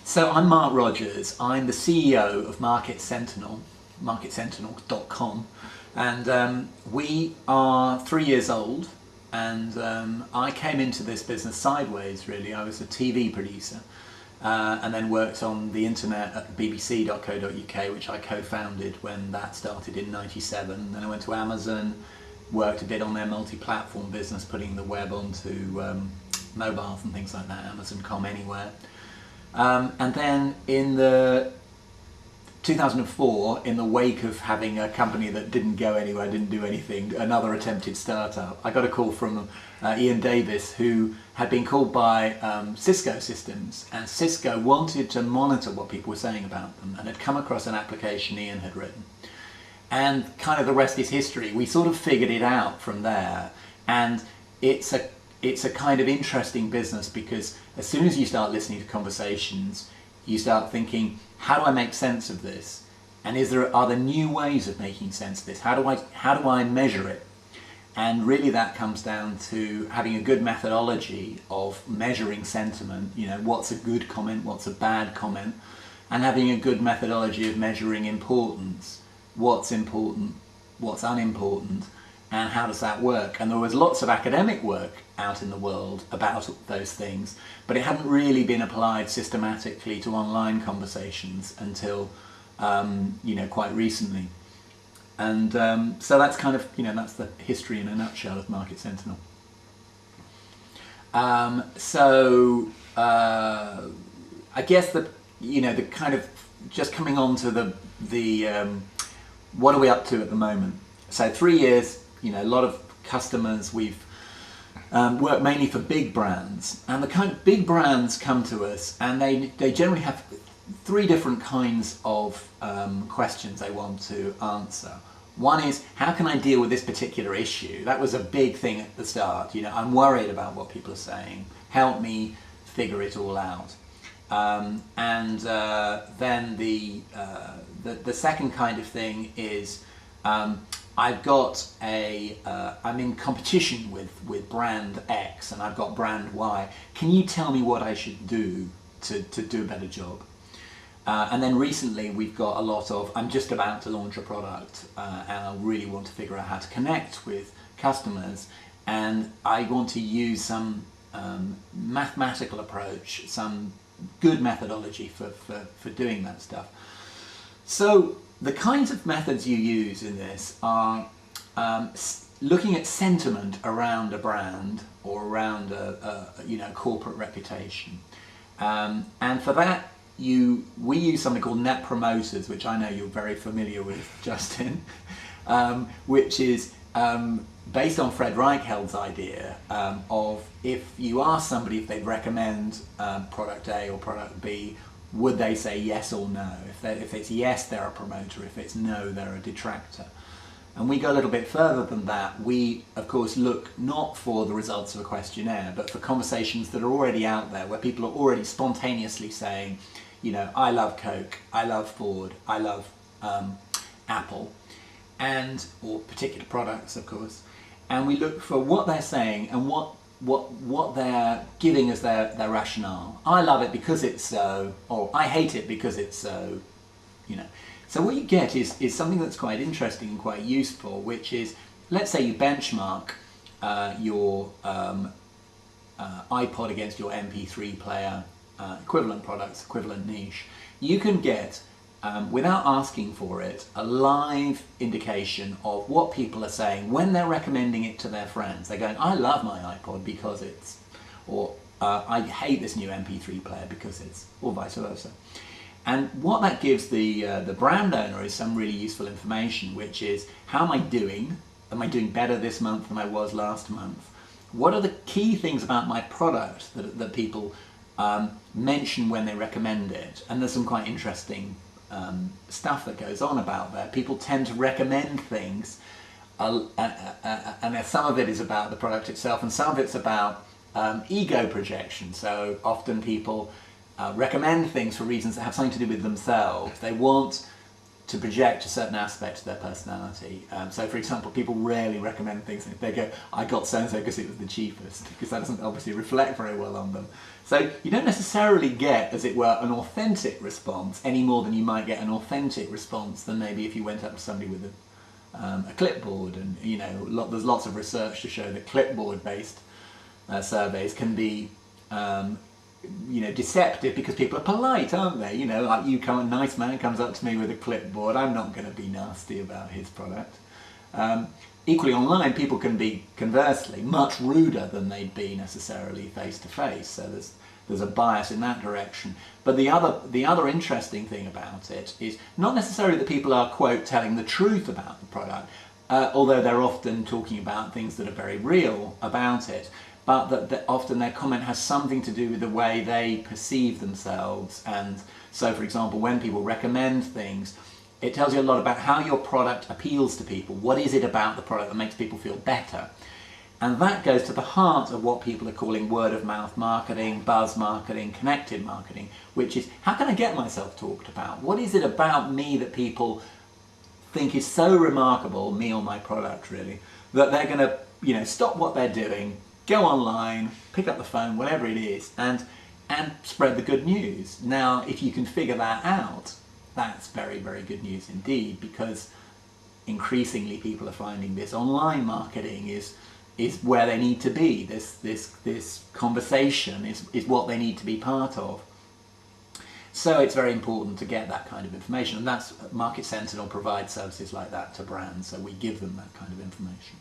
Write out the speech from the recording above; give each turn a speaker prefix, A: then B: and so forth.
A: So I'm Mark Rogers. I'm the CEO of Market Sentinel, marketsentinel.com, and we are 3 years old. And I came into this business sideways, really. I was a TV producer and then worked on the internet at bbc.co.uk, which I co-founded when that started in '97. Then I went to Amazon, worked a bit on their multi-platform business, putting the web onto mobiles and things like that, Amazon.com Anywhere. And then in the 2004, in the wake of having a company that didn't go anywhere, didn't do anything, another attempted startup, I got a call from Ian Davis, who had been called by Cisco Systems, and Cisco wanted to monitor what people were saying about them and had come across an application Ian had written. And kind of the rest is history. We sort of figured it out from there, and it's a kind of interesting business, because as soon as you start listening to conversations, you start thinking, how do I make sense of this? And are there new ways of making sense of this? How do I measure it? And really that comes down to having a good methodology of measuring sentiment, what's a good comment, what's a bad comment, and having a good methodology of measuring importance, what's important, what's unimportant, and how does that work? And there was lots of academic work out in the world about those things, but it hadn't really been applied systematically to online conversations until quite recently. And so that's kind of that's the history in a nutshell of Market Sentinel. I guess that the kind of just coming on to the what are we up to at the moment? So 3 years. A lot of customers. We've worked mainly for big brands, and the kind of big brands come to us, and they generally have three different kinds of questions they want to answer. One is, how can I deal with this particular issue? That was a big thing at the start. I'm worried about what people are saying. Help me figure it all out. Then the second kind of thing is, I'm in competition with brand X, and I've got brand Y. Can you tell me what I should do to do a better job? And then recently we've got a lot of, I'm just about to launch a product and I really want to figure out how to connect with customers, and I want to use some mathematical approach, some good methodology for doing that stuff. So the kinds of methods you use in this are looking at sentiment around a brand or around a corporate reputation, and for that we use something called Net Promoters, which I know you're very familiar with, Justin, which is based on Fred Reichheld's idea of, if you ask somebody if they'd recommend product A or product B, would they say yes or no? If it's yes, they're a promoter. If it's no, they're a detractor. And we go a little bit further than that. We, of course, look not for the results of a questionnaire, but for conversations that are already out there, where people are already spontaneously saying, I love Coke, I love Ford, I love Apple, or particular products, of course. And we look for what they're saying and what they're giving as their rationale. I love it because it's so, or I hate it because it's so, So what you get is something that's quite interesting and quite useful, which is, let's say you benchmark your iPod against your MP3 player, equivalent products, equivalent niche. You can get, without asking for it, a live indication of what people are saying when they're recommending it to their friends. They're going, I love my iPod because it's, or I hate this new MP3 player because it's, or vice versa. And what that gives the brand owner is some really useful information, which is, how am I doing? Am I doing better this month than I was last month? What are the key things about my product that people mention when they recommend it? And there's some quite interesting stuff that goes on about that. People tend to recommend things, and some of it is about the product itself, and some of it's about ego projection. So often people recommend things for reasons that have something to do with themselves. They want to project a certain aspect of their personality. So for example, people rarely recommend things and they go, I got so-and-so because it was the cheapest, because that doesn't obviously reflect very well on them. So you don't necessarily get, as it were, an authentic response any more than you might get an authentic response than maybe if you went up to somebody with a clipboard. And you know, there's lots of research to show that clipboard-based surveys can be you know, deceptive, because people are polite, aren't they? You know, like a nice man comes up to me with a clipboard, I'm not going to be nasty about his product. Equally online, people can be, conversely, much ruder than they'd be necessarily face to face. So there's a bias in that direction. But the other interesting thing about it is not necessarily that people are, quote, telling the truth about the product, although they're often talking about things that are very real about it, but that often their comment has something to do with the way they perceive themselves. And so, for example, when people recommend things, it tells you a lot about how your product appeals to people. What is it about the product that makes people feel better? And that goes to the heart of what people are calling word-of-mouth marketing, buzz marketing, connected marketing, which is, how can I get myself talked about? What is it about me that people think is so remarkable, me or my product really, that they're going to, you know, stop what they're doing, go online, pick up the phone, whatever it is, and spread the good news. Now, if you can figure that out, that's very, very good news indeed, because increasingly people are finding this online marketing is where they need to be. This conversation is what they need to be part of. So it's very important to get that kind of information, and that's Market Sentinel provides services like that to brands, so we give them that kind of information.